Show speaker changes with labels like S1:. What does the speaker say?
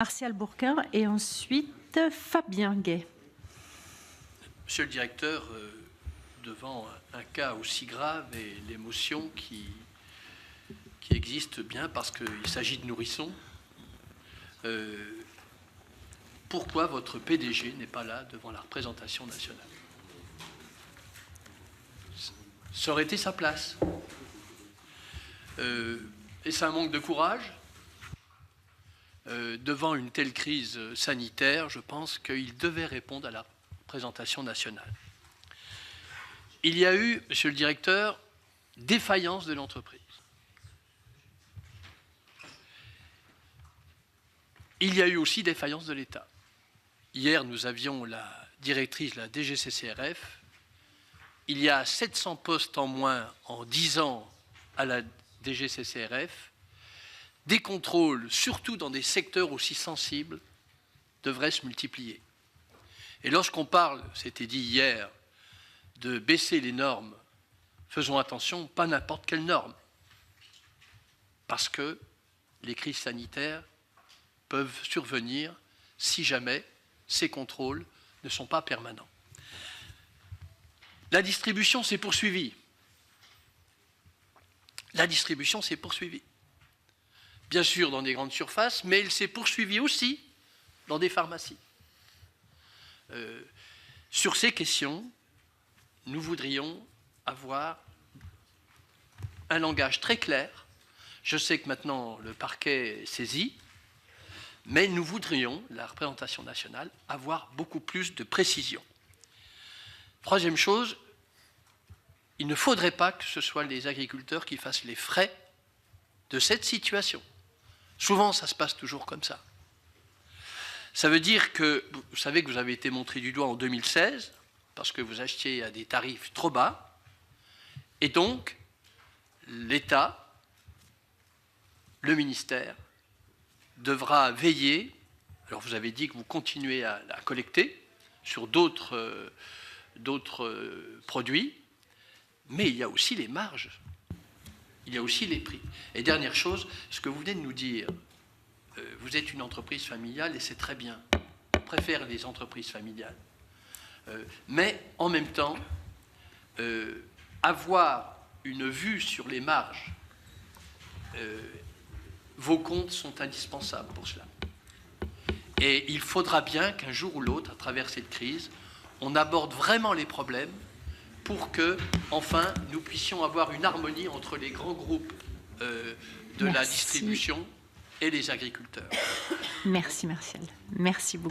S1: Martial Bourquin et ensuite Fabien Gay.
S2: Monsieur le directeur, devant un cas aussi grave et l'émotion qui existe bien parce qu'il s'agit de nourrissons, pourquoi votre PDG n'est pas là devant la représentation nationale? Ça aurait été sa place. Et c'est un manque de courage. Devant une telle crise sanitaire, je pense qu'il devait répondre à la représentation nationale. Il y a eu, monsieur le directeur, défaillance de l'entreprise. Il y a eu aussi défaillance de l'État. Hier, nous avions la directrice de la DGCCRF. Il y a 700 postes en moins en 10 ans à la DGCCRF. Des contrôles, surtout dans des secteurs aussi sensibles, devraient se multiplier. Et lorsqu'on parle, c'était dit hier, de baisser les normes, faisons attention, pas n'importe quelle norme, parce que les crises sanitaires peuvent survenir si jamais ces contrôles ne sont pas permanents. La distribution s'est poursuivie. La distribution s'est poursuivie. Bien sûr dans des grandes surfaces, mais elle s'est poursuivie aussi dans des pharmacies. Sur ces questions, nous voudrions avoir un langage très clair. Je sais que maintenant le parquet est saisi, mais nous voudrions, la représentation nationale, avoir beaucoup plus de précision. Troisième chose, il ne faudrait pas que ce soit les agriculteurs qui fassent les frais de cette situation. Souvent, ça se passe toujours comme ça. Ça veut dire que, vous savez que vous avez été montré du doigt en 2016, parce que vous achetiez à des tarifs trop bas, et donc l'État, le ministère, devra veiller. Alors vous avez dit que vous continuez à collecter sur d'autres produits, mais il y a aussi les marges. Il y a aussi les prix. Et dernière chose, ce que vous venez de nous dire, vous êtes une entreprise familiale et c'est très bien. On préfère les entreprises familiales. Mais en même temps, avoir une vue sur les marges, vos comptes sont indispensables pour cela. Et il faudra bien qu'un jour ou l'autre, à travers cette crise, on aborde vraiment les problèmes pour que, enfin, nous puissions avoir une harmonie entre les grands groupes de la distribution et les agriculteurs.
S1: Merci Martial. Merci beaucoup.